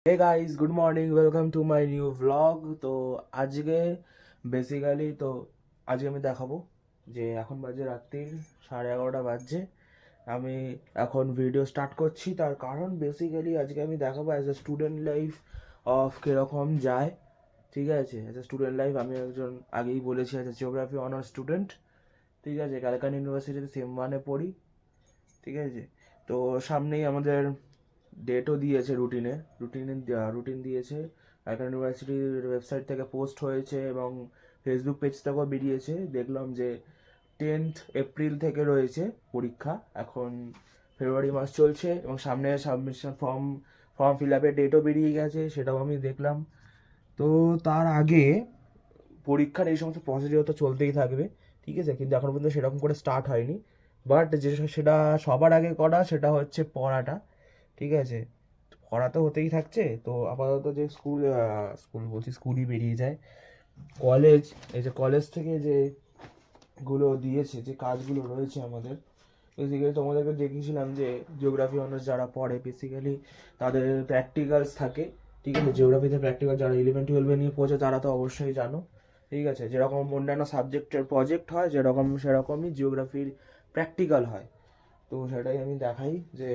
Hey guys, good morning, welcome to my new blog. তো আজকে basically আজকে আমি দেখাবো যে এখন বাজে রাত্রির 11:30 বাজছে। আমি এখন ভিডিও স্টার্ট করছি, তার কারণ বেসিক্যালি আজকে আমি দেখাবো as a student life of কীরকম যায়। ঠিক আছে, অ্যাজ এ স্টুডেন্ট লাইফ আমি একজন, আগেই বলেছি, as a geography honours student. ঠিক আছে, ক্যালকাটা ইউনিভার্সিটিতে সেম ওয়ানে পড়ি। ঠিক আছে, তো সামনেই আমাদের ডেটও দিয়েছে, রুটিন দিয়েছে। একটা ইউনিভার্সিটির ওয়েবসাইট থেকে পোস্ট হয়েছে এবং ফেসবুক পেজ থেকেও বেরিয়েছে। দেখলাম যে 10th এপ্রিল থেকে রয়েছে পরীক্ষা। এখন ফেব্রুয়ারি মাস চলছে এবং সামনে সাবমিশন ফর্ম ফিল আপের ডেটও বেরিয়ে গেছে, সেটাও আমি দেখলাম। তো তার আগে পরীক্ষার এই সমস্ত প্রসিডিওর তো চলতেই থাকবে। ঠিক আছে, কিন্তু এখন পর্যন্ত সেরকম করে স্টার্ট হয়নি। বাট সেটা সবার আগে করা সেটা হচ্ছে পড়াটা। ঠিক আছে, পড়া তো হতেই থাকছে। তো আপাতত যে স্কুল বলছি, স্কুলই বেরিয়ে যায়, কলেজ, এই যে কলেজ থেকে যে গুলো দিয়েছে, যে কাজগুলো রয়েছে আমাদের, বেসিক্যালি তোমাদেরকে দেখিয়েছিলাম যে জিওগ্রাফি অনার্স যারা পড়ে বেসিক্যালি তাদের প্র্যাকটিক্যালস থাকে। ঠিক আছে, জিওগ্রাফিতে প্র্যাকটিক্যাল যারা 11-12 নিয়ে পড়ছে তারা তো অবশ্যই জানো। ঠিক আছে, যেরকম অন্যান্য সাবজেক্টের প্রজেক্ট হয় যেরকম, সেরকমই জিওগ্রাফির প্র্যাকটিক্যাল হয়। তো সেটাই আমি দেখাই যে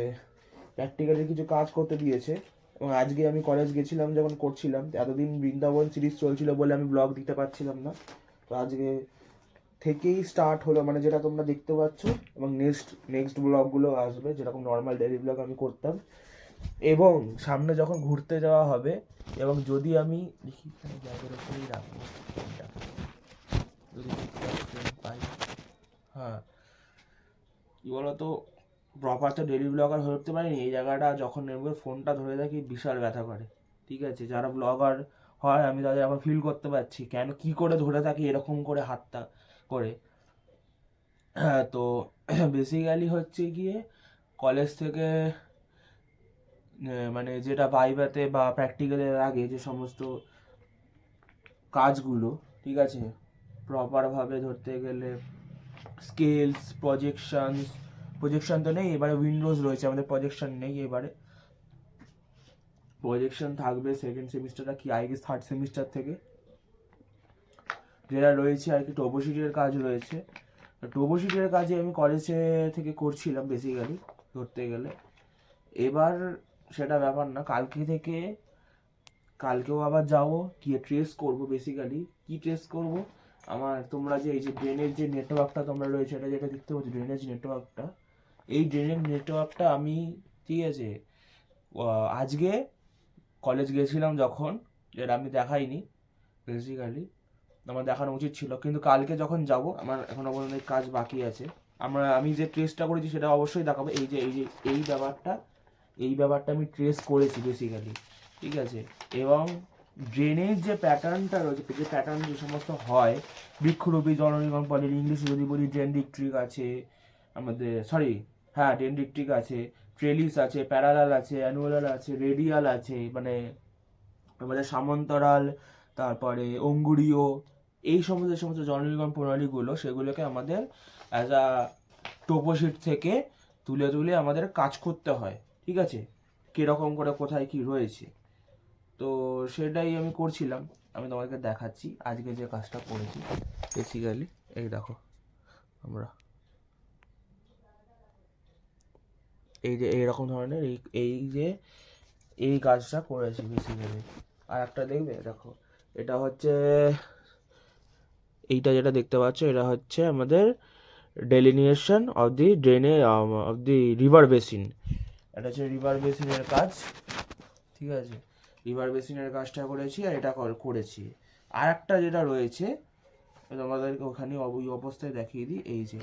প্র্যাকটিক্যালি কিছু কাজ করতে দিয়েছে। এবং আজকে আমি কলেজ গেছিলাম, যখন করছিলাম, এতদিন বৃন্দাবন সিরিজ চলছিল বলে আমি ব্লগ দিতে পারছিলাম না। তো আজকে থেকেই স্টার্ট হলো, মানে যেটা তোমরা দেখতে পাচ্ছ, এবং নেক্সট ব্লগগুলো আসবে যেরকম নর্মাল ডেইলি ব্লগ আমি করতাম। এবং সামনে যখন ঘুরতে যাওয়া হবে, এবং যদি আমি দেখি জায়গার উপরেই রাখবো ফোনটা, যদি পাই। হ্যাঁ, কি বলতো, প্রপার তো ডেলি ব্লগার হয়ে উঠতে পারিনি। এই জায়গাটা যখন নেমে ফোনটা ধরে থাকি বিশাল ব্যথা করে। ঠিক আছে, যারা ব্লগার হয় আমি তাদের এখন ফিল করতে পারছি কেন কি করে ধরে থাকি এরকম করে হাতটা করে। হ্যাঁ, তো বেসিক্যালি হচ্ছে গিয়ে কলেজ থেকে মানে যেটা ভাইভাতে বা প্র্যাকটিক্যালের আগে যে সমস্ত কাজগুলো, ঠিক আছে, প্রপারভাবে ধরতে গেলে স্কেলস, প্রজেকশন তো নেই এবারে, উইন্ডোজ রয়েছে, আমাদের প্রজেকশন নেই এবারে। প্রজেকশন থাকবে সেকেন্ড সেমিস্টারটা, কি আই গেস থার্ড সেমিস্টার থেকে যেটা রয়েছে আর কি। টোপোশিটের কাজ রয়েছে। টোপোশিটের কাজে আমি কলেজে থেকে করছিলাম বেসিক্যালি ধরতে গেলে। এবার সেটা ব্যাপার না, কালকেও আবার যাবো, গিয়ে ট্রেস করবো। বেসিক্যালি কি ট্রেস করব, আমার তোমরা যে এই যে ড্রেনের যে নেটওয়ার্কটা তোমরা রয়েছে, এটা যেটা দেখতে পাচ্ছ ড্রেনেজ নেটওয়ার্কটা, এই ড্রেনেজ নেটওয়ার্কটা আমি, ঠিক আছে, আজকে কলেজ গেছিলাম যখন, যেটা আমি দেখাইনি বেসিক্যালি, আমার দেখানো উচিত ছিল, কিন্তু কালকে যখন যাব আমার এখনো পর্যন্ত কাজ বাকি আছে। আমি যে ট্রেসটা করেছি সেটা অবশ্যই দেখাবো। এই ব্যাপারটা আমি ট্রেস করেছি বেসিক্যালি। ঠিক আছে, এবং ড্রেনের যে প্যাটার্নটা রয়েছে, যে প্যাটার্ন যে সমস্ত হয়, বৃক্ষরূপী জলনির্গম পলির, ইংলিশে যদি বলি ডেনডিক্ট্রিক আছে আমাদের, সরি, হ্যাঁ ডেনডিক্ট্রিক আছে, ট্রেলিস আছে, প্যারালাল আছে, অ্যানুয়াল আছে, রেডিয়াল আছে, মানে আমাদের সামান্তরাল, তারপরে অঙ্গুরীয়, এই সমস্ত জলনির্গম প্রণালীগুলো, সেগুলোকে আমাদের অ্যাজ আ টোপোশিট থেকে তুলে তুলে আমাদের কাজ করতে হয়। ঠিক আছে, কীরকম করে কোথায় কি রয়েছে, তো সেটাই আমি করছিলাম। আমি তোমাকে দেখাচ্ছি আজকে যে কাজটা করেছি বেসিক্যালি। এই দেখো, আমরা এই যে এইরকম ধরনের এই কাজটা করেছি বেসিক্যালি। আর একটা দেখবে, দেখো, এটা হচ্ছে, এইটা যেটা দেখতে পাচ্ছ এটা হচ্ছে আমাদের delineation of the of the river basin. এটা হচ্ছে রিভার বেসিনের কাজ। ঠিক আছে, রিভার বেসিনের কাজটা করেছি, আর এটা করেছি। আর একটা যেটা রয়েছে তোমাদেরকে ওখানে ওই অবস্থায় দেখিয়ে দিই, এই যে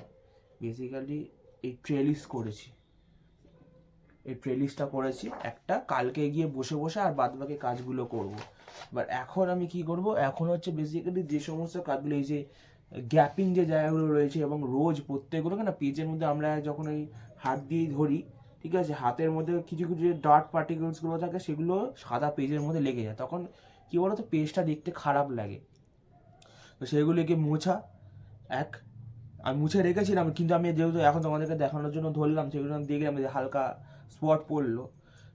বেসিক্যালি এই ট্রেলিস করেছি, এই ট্রেলিসটা করেছি একটা, কালকে গিয়ে বসে বসে আর বাদ বাকি কাজগুলো করব। বাট এখন আমি কি করব, এখন হচ্ছে বেসিক্যালি যে সমস্ত কাজগুলো, এই যে গ্যাপিং যে জায়গাগুলো রয়েছে, এবং রোজ প্রত্যেকগুলোকে না পেজের মধ্যে আমরা যখন ওই হাত দিয়ে ধরি, ঠিক আছে, হাতের মধ্যে কিছু কিছু যে ডার্ক পার্টিকেলসগুলো থাকে সেগুলো সাদা পেজের মধ্যে লেগে যায়, তখন কি বলতো পেজটা দেখতে খারাপ লাগে। তো সেগুলিকে মোছা, আমি মুছে রেখেছিলাম, কিন্তু আমি যেহেতু এখন তোমাদেরকে দেখানোর জন্য ধরলাম, সেগুলো আমি দেখলাম যে হালকা স্পট পড়লো।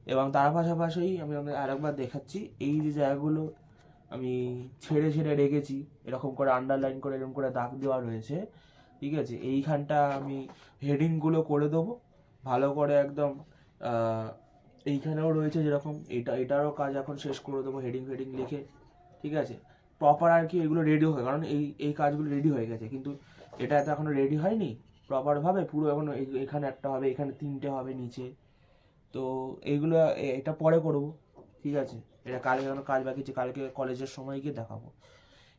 এবং তার পাশাপাশি আমি আরেকবার দেখাচ্ছি, এই যে জায়গাগুলো আমি ছেড়ে ছেড়ে রেখেছি, এরকম করে আন্ডারলাইন করে এরকম করে দাগ দেওয়া রয়েছে, ঠিক আছে, এইখানটা আমি হেডিংগুলো করে দেবো ভালো করে একদম। এইখানেও রয়েছে যেরকম, এটারও কাজ এখন শেষ করে দেবো হেডিং ফেডিং লিখে, ঠিক আছে, প্রপার আর কি এগুলো রেডি হয়, কারণ এই কাজগুলো রেডি হয়ে গেছে, কিন্তু এটা তো এখনো রেডি হয়নি প্রপারভাবে পুরো, এখন এখানে একটা হবে, এখানে 3টে হবে নিচে, তো এইগুলো এটা পরে করবো, ঠিক আছে। এটা কালকে কাজ বাকি আছে, কালকে কলেজের সময় গিয়ে দেখাবো।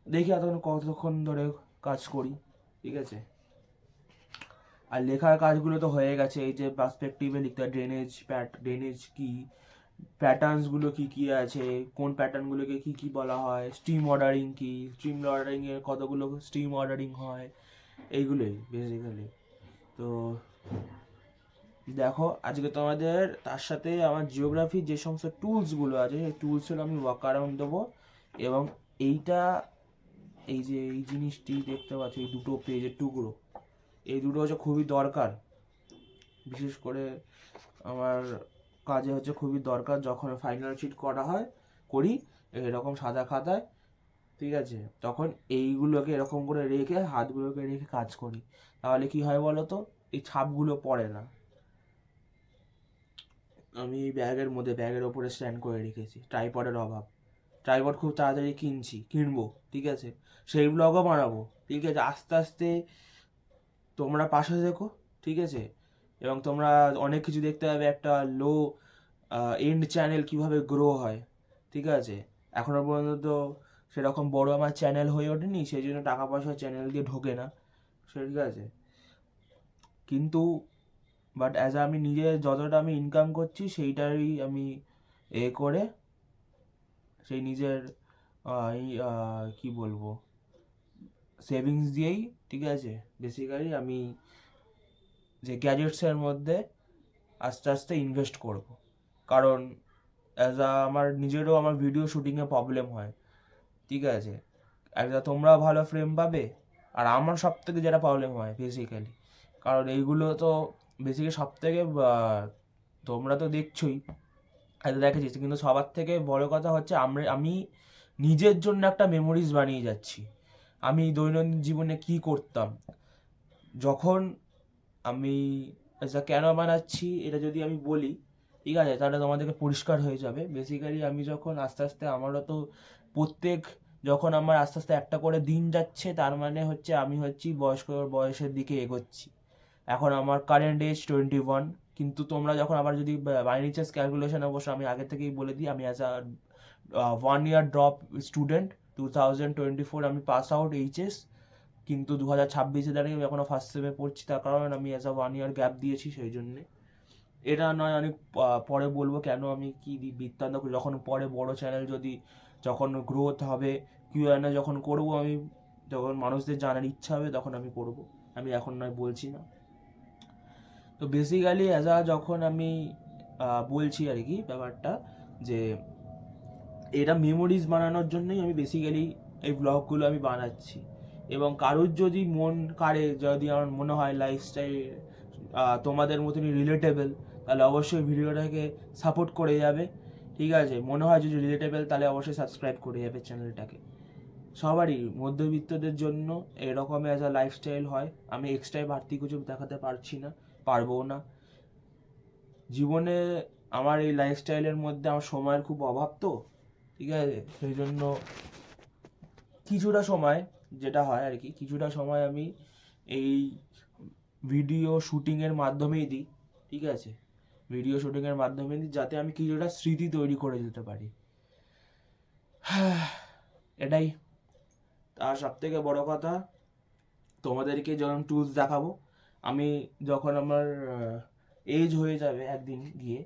দেখি এতক্ষণ কতক্ষণ ধরে কাজ করি, ঠিক আছে। আর লেখার কাজগুলো তো হয়ে গেছে, এই যে পার্সপেক্টিভে লিখতে হয়, ড্রেনেজ কি, প্যাটার্নসগুলো কি কি আছে, কোন প্যাটার্নগুলোকে কি কি বলা হয়, স্ট্রিম অর্ডারিং কি, স্ট্রিম অর্ডারিংয়ের কতগুলো স্ট্রিম অর্ডারিং হয়, এইগুলোই বেসিক্যালি। তো দেখো আজকে তোমাদের তার সাথে আমার জিওগ্রাফি যে সমস্ত টুলসগুলো আছে সেই টুলসের আমি ওয়ার্ক অ্যারাউন্ড দেবো, এবং এইটা এই যে এই জিনিসটি দেখতে পাচ্ছ, এই দুটো পেজের টুকরো, এই দুটো হচ্ছে খুবই দরকার, বিশেষ করে আমার কাজে হচ্ছে খুবই দরকার, যখন ফাইনাল শিট করি এরকম সাদা খাতায়, ঠিক আছে, তখন এইগুলোকে এরকম করে রেখে হাতগুলোকে রেখে কাজ করি, তাহলে কি হয় বলো তো, এই ছাপগুলো পড়ে না। আমি ব্যাগের ওপরে স্ট্যান্ড করে রেখেছি, ট্রাইপডের অভাব, ট্রাইপড খুব তাড়াতাড়ি কিনবো, ঠিক আছে, সেই ব্লগও বানাবো, ঠিক আছে, আস্তে আস্তে তোমরা পাশে দেখো, ঠিক আছে, এবং তোমরা অনেক কিছু দেখতে পাবে, একটা লো এন্ড চ্যানেল কিভাবে গ্রো হয়, ঠিক আছে। এখনো পর্যন্ত সেরকম বড় আমার চ্যানেল হয়ে ওঠেনি, সেই জন্য টাকা পয়সা চ্যানেল দিয়ে ঢোকে না, ঠিক আছে, কিন্তু বাট আমি নিজে যতটা আমি ইনকাম করছি সেইটারই আমি করে সেই নিজের কি বলবো সেভিংস দিয়েই, ঠিক আছে, বেসিক্যালি আমি যে গ্যাজেটসের মধ্যে আস্তে আস্তে ইনভেস্ট করব, কারণ আমার নিজেরও আমার ভিডিও শুটিংয়ে প্রবলেম হয়, ঠিক আছে, তোমরা ভালো ফ্রেম পাবে, আর আমার সব থেকে যেটা প্রবলেম হয় বেসিক্যালি, কারণ এইগুলো তো বেসিক্যালি সব থেকে তোমরা তো দেখছোই, দেখেছিস, কিন্তু সবার থেকে বড় কথা হচ্ছে আমি নিজের জন্য একটা মেমোরিজ বানিয়ে যাচ্ছি, আমি দৈনন্দিন জীবনে কি করতাম, যখন আমি কেন বানাচ্ছি এটা যদি আমি বলি, ঠিক আছে, তাহলে তোমাদেরকে পরিষ্কার হয়ে যাবে। বেসিক্যালি আমি যখন আস্তে আস্তে আমারও তো যখন আমার আস্তে আস্তে একটা করে দিন যাচ্ছে, তার মানে হচ্ছে আমি বয়সের দিকে এগোচ্ছি। এখন আমার কারেন্ট এজ 21, কিন্তু তোমরা যখন আবার যদি বাইনিচার্স ক্যালকুলেশন, অবশ্য আমি আগে থেকেই বলে দিই, আমি as a 1 year drop student, 2024 আমি পাস আউট এইচএস, কিন্তু 2026-এ দাঁড়িয়ে আমি এখনও ফার্স্ট সেমে পড়ছি, তার কারণ আমি অ্যাজ আ 1 ইয়ার গ্যাপ দিয়েছি, সেই জন্যে। এটা নয়, অনেক পরে বলবো কেন আমি কি বৃত্তান্ত করি, যখন পরে বড় চ্যানেল যখন গ্রোথ হবে, কিউএনএ যখন করবো, আমি যখন মানুষদের জানার ইচ্ছা হবে তখন আমি করবো, আমি এখন নয় বলছি না। তো বেসিক্যালি যখন আমি বলছি আর কি ব্যাপারটা, যে এটা মেমোরিজ বানানোর জন্যই আমি বেসিক্যালি এই ব্লগগুলো আমি বানাচ্ছি, এবং কারোর যদি যদি আমার মনে হয় লাইফস্টাইল তোমাদের মতনই রিলেটেবল, তাহলে অবশ্যই ভিডিওটাকে সাপোর্ট করে যাবে, ঠিক আছে, মনে হয় যদি রিলেটেবল তাহলে অবশ্যই সাবস্ক্রাইব করে যাবে চ্যানেলটাকে। সবারই মধ্যবিত্তদের জন্য এরকম লাইফস্টাইল হয়, আমি এক্সট্রা বাড়তি কিছু দেখাতে পারবো না জীবনে, আমার এই লাইফস্টাইলের মধ্যে আমার সময়ের খুব অভাব, তো ঠিক আছে, সেই জন্য কিছুটা সময় যেটা হয় আর কি, কিছুটা সময় আমি এই ভিডিও শুটিংয়ের মাধ্যমেই দিই, ঠিক আছে, ভিডিও শুটিংয়ের মাধ্যমে দিই, যাতে আমি কিছুটা স্মৃতি তৈরি করে যেতে পারি, এটাই। আর সব থেকে বড় কথা, তোমাদেরকে যখন টুলস দেখাবো, আমি যখন আমার এজ হয়ে যাবে একদিন গিয়ে,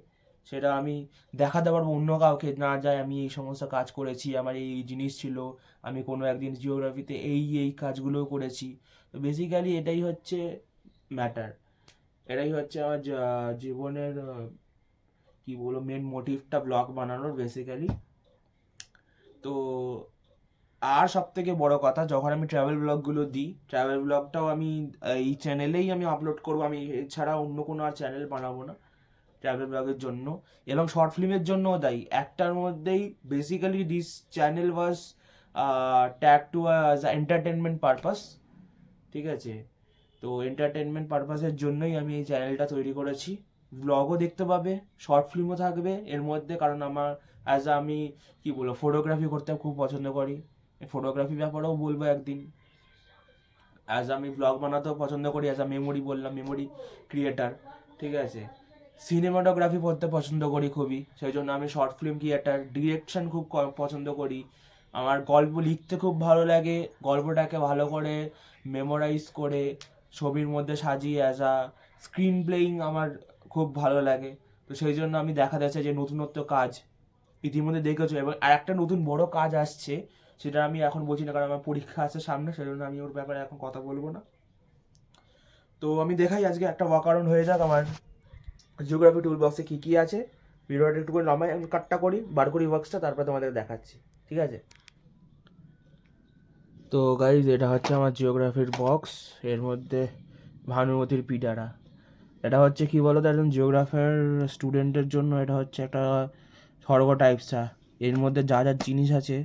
সেটা আমি দেখাতে পারবো অন্য কাউকে, না যায় আমি এই সমস্ত কাজ করেছি, আমার এই জিনিস ছিল, আমি কোনো একদিন জিওগ্রাফিতে এই কাজগুলোও করেছি। তো বেসিক্যালি এটাই হচ্ছে ম্যাটার, এটাই হচ্ছে আমার জীবনের কি বলবো মেন মোটিভটা ব্লগ বানানোর বেসিক্যালি। তো আর সব থেকে বড় কথা, যখন আমি ট্রাভেল ব্লগগুলো দিই, ট্রাভেল ব্লগটাও আমি এই চ্যানেলেই আমি আপলোড করবো, আমি এছাড়া অন্য কোনো আর চ্যানেল বানাবো না, ট্রাভেল ব্লগের জন্য এবং শর্ট ফিল্মের জন্যও দায়ী। একটার মধ্যেই basically this channel was tag to as entertainment purpose, ঠিক আছে? তো এন্টারটেনমেন্ট পারপাসের জন্যই আমি এই চ্যানেলটা তৈরি করেছি। ব্লগও দেখতে পাবে, শর্ট ফিল্মও থাকবে এর মধ্যে, কারণ আমার আমি কি বলবো, ফটোগ্রাফি করতে খুব পছন্দ করি। ফটোগ্রাফি ব্যাপারেও বলবো একদিন। আমি ব্লগ বানাতেও পছন্দ করি, মেমোরি বললাম, মেমোরি ক্রিয়েটার, ঠিক আছে? সিনেমাটোগ্রাফি করতে পছন্দ করি খুবই, সেই জন্য আমি শর্ট ফিল্ম ক্রিয়েটার। ডিরেকশন খুব পছন্দ করি। আমার গল্প লিখতে খুব ভালো লাগে, গল্পটাকে ভালো করে মেমোরাইজ করে ছবির মধ্যে সাজিয়ে স্ক্রিন প্লেয়িং আমার খুব ভালো লাগে। তো সেই জন্য আমি দেখা যাচ্ছে যে নতুনত্ব কাজ ইতিমধ্যে দেখেছো, এবং আর একটা নতুন বড় কাজ আসছে, সেটা আমি এখন বলছি না কারণ আমার পরীক্ষা আছে সামনে, সেই জন্য আমি ওর ব্যাপারে এখন কথা বলবো না। তো আমি দেখাই আজকে একটা ওয়ার্কআরাউন্ড হয়ে যাক আমার জিওগ্রাফি টুল বক্সে কী কী আছে। ভিডিওটা একটু করে নামাই, আমি কাটটা করি, বার করি বক্সটা, তারপর তোমাদের দেখাচ্ছি, ঠিক আছে? তো গাইজ, এটা হচ্ছে আমার জিওগ্রাফির বক্স। এর মধ্যে ভানুমতির পিটারা, এটা হচ্ছে কি বলো তো, একজন জিওগ্রাফার স্টুডেন্টের জন্য এটা হচ্ছে একটা স্বর্গ টাইপসা। এর মধ্যে যা যা জিনিস আছে,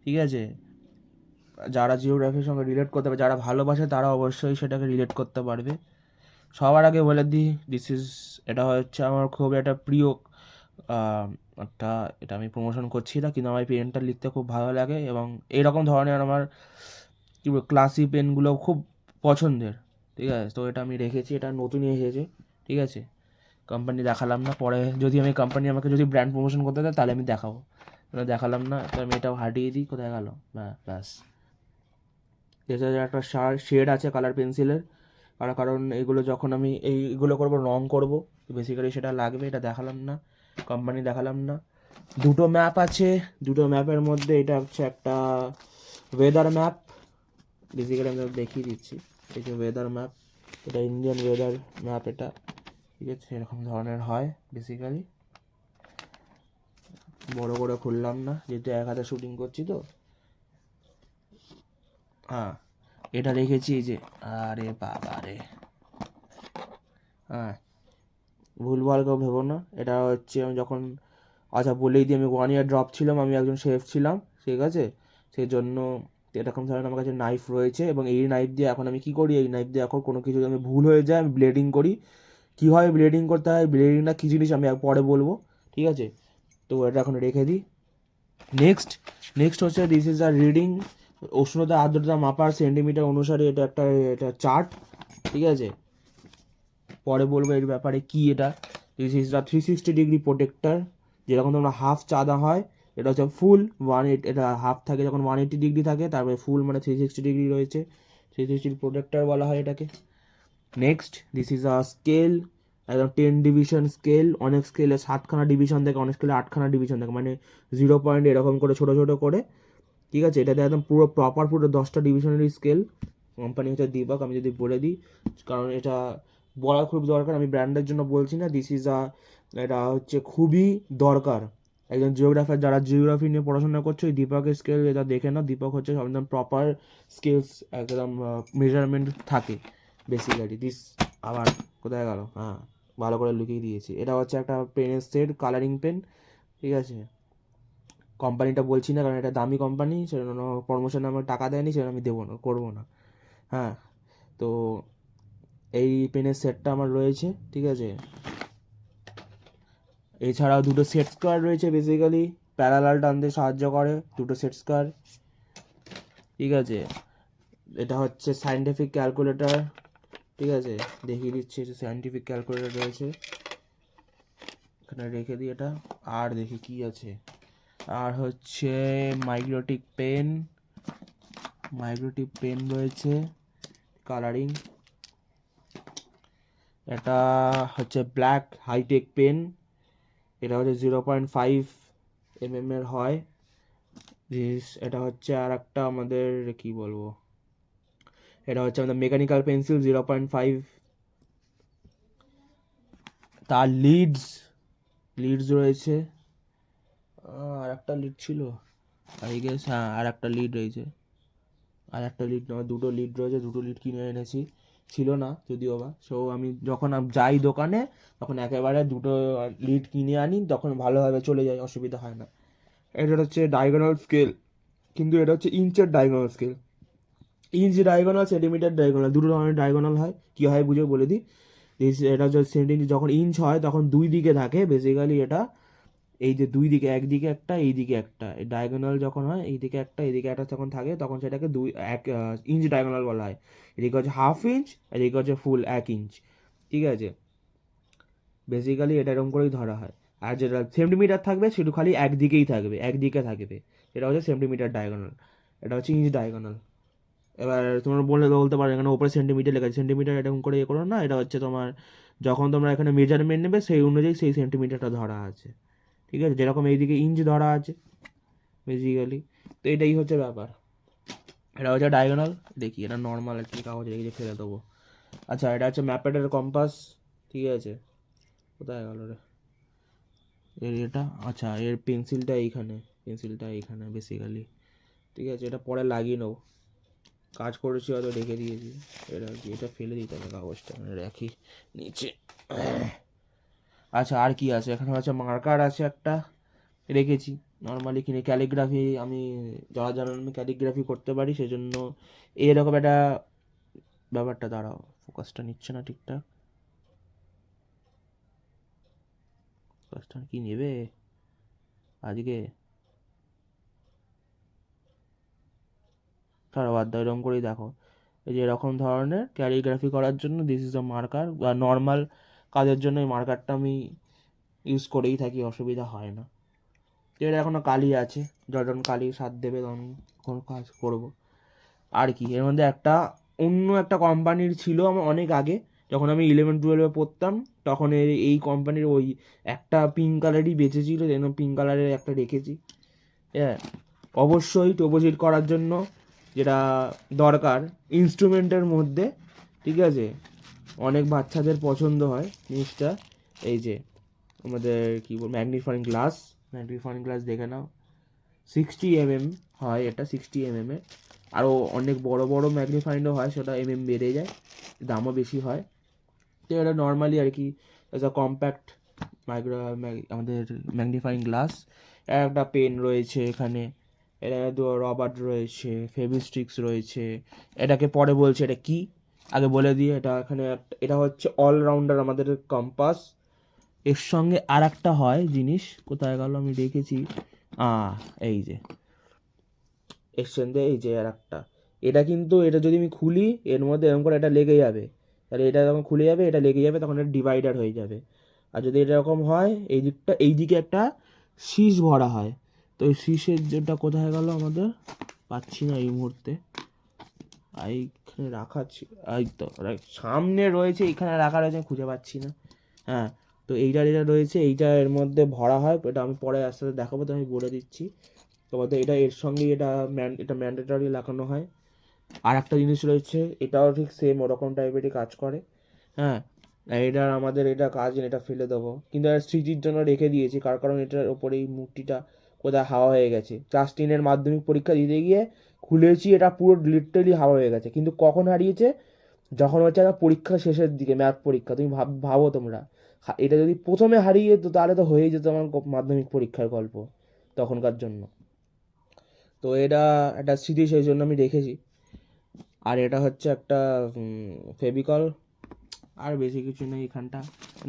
ঠিক আছে, যারা জিওগ্রাফির সঙ্গে রিলেট করতে পারবে, যারা ভালোবাসে তারা অবশ্যই সেটাকে রিলেট করতে পারবে। সবার আগে বলে দিই, এটা হচ্ছে আমার খুব একটা প্রিয় একটা, এটা আমি প্রমোশন করছি না, কিন্তু আমার পেনটা লিখতে খুব ভালো লাগে এবং এইরকম ধরনের আমার কী বলবো ক্লাসি পেনগুলো খুব পছন্দের, ঠিক আছে? তো এটা আমি রেখেছি, এটা নতুনই এসেছে, ঠিক আছে? কোম্পানি দেখালাম না, পরে যদি আমি কোম্পানি আমাকে যদি ব্র্যান্ড প্রমোশন করতে দেয় তাহলে আমি দেখাবো, দেখালাম না। তো আমি এটাও হাটিয়ে দিই, কোথায় গেল, ব্যাস। এটা একটা শেড আছে কালার পেন্সিলের, কারণ এগুলো যখন আমি এইগুলো করবো, রং করবো, বেসিক্যালি সেটা লাগবে। এটা দেখালাম না, কোম্পানি দেখালাম না। দুটো ম্যাপ আছে, দুটো ম্যাপের মধ্যে এটা হচ্ছে একটা ওয়েদার ম্যাপ, বেসিক্যালি আমি দেখিয়ে দিচ্ছি। এই যে ওয়েদার ম্যাপ, এটা ইন্ডিয়ান ওয়েদার ম্যাপ, এটা ঠিক আছে, এরকম ধরনের হয় বেসিক্যালি। বড় করে খুললাম না, যেহেতু এক হাতে শুটিং করছি। তো হ্যাঁ, এটা রেখেছি, এই যে, আরে বাবা রে, হ্যাঁ, ভুলভাল কেউ ভেবো না। এটা হচ্ছে আমি যখন, আচ্ছা বলেই দিই, আমি 1 ইয়ার ড্রপ ছিলাম, আমি একজন শেফ ছিলাম, ঠিক আছে? সেই জন্য এরকম ধরনের আমার কাছে নাইফ রয়েছে, এবং এই নাইফ দিয়ে এখন আমি কী করি, এই নাইফ দিয়ে এখন কোনো কিছু আমি ভুল হয়ে যায় আমি ব্লেডিং করি। কীভাবে ব্লেডিং করতে হয়, ব্লেডিংটা কী জিনিস আমি পরে বলবো, ঠিক আছে? তো এটা এখন রেখে দিই। নেক্সট হচ্ছে দিস ইজ আ রিডিং, উষ্ণতা আর্দ্রতা মাপার সেন্টিমিটার অনুসারে, এটা চার্ট, ঠিক আছে? পরে বলবো এর ব্যাপারে কি এটা। This is the 360 degree protector, যেরকম তোমরা হাফ চাঁদা হয়, এটা হচ্ছে ফুল 180, এটা হাফ থাকে যখন 180 ডিগ্রি থাকে, তারপরে ফুল মানে 360 ডিগ্রি রয়েছে, 360 প্রোটেক্টার বলা হয় এটাকে। Next, this is a scale, একদম 10 ডিভিশন স্কেল। অনেক স্কেলে 7খানা ডিভিশন থাকে, অনেক স্কেলে 8খানা ডিভিশন থাকে, মানে 0 পয়েন্ট এরকম করে ছোটো ছোটো করে, ঠিক আছে? এটাতে একদম পুরো প্রপার পুরো 10টা ডিভিশনারি স্কেল। কোম্পানি হচ্ছে দীপক, আমি যদি বলে দিই, কারণ এটা বলা খুব দরকার, আমি ব্র্যান্ডের জন্য বলছি না। এটা হচ্ছে খুবই দরকার। একজন জিওগ্রাফার, যারা জিওগ্রাফি নিয়ে পড়াশোনা করছে, ওই দীপকের স্কেল এটা দেখে না। দীপক হচ্ছে একদম প্রপার স্কেলস, একদম মেজারমেন্ট থাকে বেসিক্যালি। আবার কোথায় গেল, হ্যাঁ, ভালো করে লুকিয়ে দিয়েছি। এটা হচ্ছে একটা পেনের সেট, কালারিং পেন, ঠিক আছে? কোম্পানিটা বলছি না কারণ এটা দামি কোম্পানি, সেজন্য প্রমোশনে আমার টাকা দেয়নি, সেজন্য আমি দেবো না, করবো না। হ্যাঁ, তো এই পেনের সেটটা আমার রয়েছে, ঠিক আছে? এছাড়াও দুটো সেট স্কোয়ার রয়েছে, বেসিক্যালি প্যারালাল টানতে সাহায্য করে দুটো সেট স্কোয়ার, ঠিক আছে? এটা হচ্ছে সায়েন্টিফিক ক্যালকুলেটর, ঠিক আছে? দেখিয়ে দিচ্ছি, সায়েন্টিফিক ক্যালকুলেটর রয়েছে, এখানে রেখে দিই এটা। আর দেখি কি আছে, আর হচ্ছে মাইক্রোটিক পেন রয়েছে, কালারিং। এটা হচ্ছে ব্ল্যাক হাইটেক পেন, এটা হচ্ছে 0.5 mm এর হয়। এটা হচ্ছে আর একটা আমাদের কি বলবো, এটা হচ্ছে আমাদের মেকানিক্যাল পেন্সিল 0.5। তার লিডস রয়েছে, আর একটা লিড ছিল আই গেস, হ্যাঁ আর একটা লিড রয়েছে, আর একটা লিড নয়, দুটো লিড রয়েছে, দুটো লিড কিনে এনেছি। ছিল না যদিও বা। সো আমি যখন যাই দোকানে তখন একেবারে দুটো লিড কিনে আনি, তখন ভালোভাবে চলে যায়, অসুবিধা হয় না। এটা হচ্ছে ডায়াগোনাল স্কেল, কিন্তু এটা হচ্ছে ইঞ্চের diagonal scale. Inch diagonal, centimetre diagonal, দুটো ধরনের ডায়াগোনাল হয়। কী হয় বুঝে বলে দিই। এটা হচ্ছে সেন্টিমিটার, যখন ইঞ্চ হয় তখন দুই দিকে থাকে বেসিক্যালি এটা, এই যে দুই দিকে, একদিকে একটা এইদিকে একটা, ডায়াগোনাল যখন হয় এইদিকে একটা এইদিকে একটা যখন থাকে তখন সেটাকে ইঞ্চ ডায়াগোনাল বলা হয়। এদিকে হচ্ছে হাফ ইঞ্চ, এদিকে হচ্ছে ফুল 1 ইঞ্চ, ঠিক আছে। বেসিক্যালি এটা এরকম করেই ধরা হয়। আর যেটা সেন্টিমিটার থাকবে সেটা খালি একদিকেই থাকবে, একদিকে থাকবে, এটা হচ্ছে সেন্টিমিটার ডায়াগোনাল, এটা হচ্ছে ইঞ্চ ডায়াগোনাল। এবার তোমরা বলতে পারো এখানে ওপরে সেন্টিমিটার লেখা আছে, সেন্টিমিটার এরকম করে ইয়ে করো না, এটা হচ্ছে তোমার যখন তোমরা এখানে মেজারমেন্ট নেবে সেই অনুযায়ী সেই সেন্টিমিটারটা ধরা আছে, ঠিক আছে। যেরকম এইদিকে ইঞ্চ ধরা আছে বেসিক্যালি। তো এটাই হচ্ছে ব্যাপার, এটা হচ্ছে ডায়াগোনাল। দেখি এটা নর্মাল একটি কাগজ রেখে ফেলে দেবো। আচ্ছা, এটা হচ্ছে ম্যাপেটের কম্পাস, ঠিক আছে। কোথায় গেল রে এটা? আচ্ছা, এর পেন্সিলটা এইখানে বেসিক্যালি, ঠিক আছে। এটা পরে লাগিয়ে নেবো, কাজ করেছি হয়তো রেখে দিয়েছি। এটা কি, এটা ফেলে দিতে হবে কাগজটা, রাখি নিচে। আচ্ছা, আর কি আছে এখানে? আছে মার্কার আছে একটা রেখেছি, নর্মালি কিনে ক্যালিগ্রাফি, আমি যারা জানেন আমি ক্যালিগ্রাফি করতে পারি, সেজন্য এরকম একটা ব্যাপারটা। দাঁড়াও, ফোকাসটা নিচ্ছে না ঠিকঠাক, ফোকাসটা কি নেবে আজকে? তারা বাদ দাও, এরকম করেই দেখো। এই যে এরকম ধরনের ক্যালিগ্রাফি করার জন্য দিস ইজ আ মার্কার, বা নর্মাল কাজের জন্য এই মার্কারটা আমি ইউজ করেই থাকি, অসুবিধা হয় না। এর এখনও কালি আছে, যখন কালি স্বাদ দেবে তখন কোনো কাজ করবো। আর কি, এর মধ্যে একটা অন্য একটা কোম্পানির ছিল আমার অনেক আগে, যখন আমি 11-12 পড়তাম, তখন এই কোম্পানির ওই একটা পিঙ্ক কালারই বেঁচেছিল, যেন পিঙ্ক কালারের একটা রেখেছি। হ্যাঁ, অবশ্যই ডিপোজিট করার জন্য যেটা দরকার ইনস্ট্রুমেন্টের মধ্যে, ঠিক আছে, অনেক বাচ্চাদের পছন্দ হয় জিনিসটা। এই যে আমাদের কী বল, ম্যাগনিফাইং গ্লাস দেখে নাও, 60 mm হয় এটা, 60 mm এর। আরও অনেক বড় বড় ম্যাগনিফাইন্ডও হয়, সেটা বেড়ে যায়, দামও বেশি হয়। তো এটা নর্মালি আর কি এজ আ কম্প্যাক্ট আমাদের ম্যাগনিফাইং গ্লাস। একটা পেন রয়েছে এখানে, এটা রবার রয়েছে, ফেভিস্টিক্স রয়েছে। এটাকে পরে বলছে এটা কি, আগে বলে দিয়ে, এটা এখানে এটা হচ্ছে অলরাউন্ডার আমাদের কম্পাস। এর সঙ্গে আর একটা হয় জিনিস, কোথায় গেল আমি দেখেছি, এই যে এর সঙ্গে এই যে আর একটা, এটা কিন্তু এটা যদি আমি খুলি এর মধ্যে এরকম করে এটা লেগে যাবে, তাহলে এটা যখন খুলে যাবে এটা লেগে যাবে, তখন এটা ডিভাইডার হয়ে যাবে। আর যদি এটা এরকম হয় এই দিকটা, এই দিকে একটা শীষ ভরা হয়, তো এই শীষের যেটা কোথায় গেল আমাদের, পাচ্ছি না এই মুহূর্তে, এইখানে রাখা ছিল, এই তো সামনে রয়েছে, এইখানে রাখা রয়েছে, খুঁজে পাচ্ছি না। হ্যাঁ, তো এইটা যেটা রয়েছে এইটা এর মধ্যে ভরা হয়, এটা আমি পরে আস্তে আস্তে দেখাবো, তো আমি বলে দিচ্ছি তোমাদের। এটা এর সঙ্গে এটা ম্যান্ডেটরি লাগানো হয়। আর একটা জিনিস রয়েছে, এটাও ঠিক সেম ওরকম টাইপেরই কাজ করে। হ্যাঁ, এটা আমাদের এটা কাজ, এটা ফেলে দেবো, কিন্তু এটা স্মৃতির জন্য রেখে দিয়েছি, কারণ এটার ওপরে এই মূর্তিটা কোথায় হাওয়া হয়ে গেছে। ক্লাস 10-এর মাধ্যমিক পরীক্ষা দিতে গিয়ে খুলেছি, এটা পুরো লিটারালি হাওয়া হয়ে গেছে। কিন্তু কখন হারিয়েছে? যখন হচ্ছে একটা পরীক্ষা শেষের দিকে, ম্যাথ পরীক্ষা, তুমি ভাবো তোমরা, এটা যদি প্রথমে হারিয়ে যেত তাহলে তো হয়েই যেত আমার মাধ্যমিক পরীক্ষার গল্প তখনকার জন্য। তো এটা একটা স্মৃতি, সেই জন্য আমি রেখেছি। আর এটা হচ্ছে একটা ফেভিকল, আর বেশি কিছু নেই এখানটা,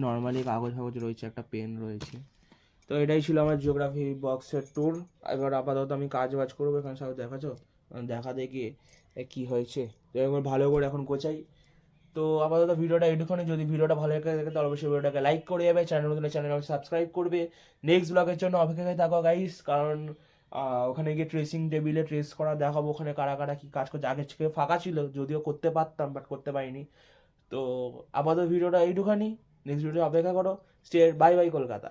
নর্মালি কাগজ ফাগজ রয়েছে, একটা পেন রয়েছে। তো এটাই ছিল আমার জিওগ্রাফি বক্সের ট্যুর। এবার আপাতত আমি কাজ বাজ করবো, এখানে সব দেখাচ্ছ, দেখা দেখি কী হয়েছে, তো এবার ভালো করে এখন গোছাই। তো আপাতত ভিডিওটা এটুখানি। যদি ভিডিওটা ভালো লেগে থাকে তাহলে অবশ্যই ভিডিওটাকে লাইক করে যাবে, চ্যানেল সাবস্ক্রাইব করবে। নেক্সট ব্লগের জন্য অপেক্ষায় থাকো গাইস, কারণ ওখানে গিয়ে ট্রেসিং টেবিলে ট্রেস করা দেখাবো, ওখানে কারা কারা কী কাজ করছে। আগে থেকে ফাঁকা ছিল, যদিও করতে পারতাম, বাট করতে পারিনি। তো আপাতত ভিডিওটা এইটুখানি, নেক্সট ভিডিও অপেক্ষা করো। Bye bye Kolkata.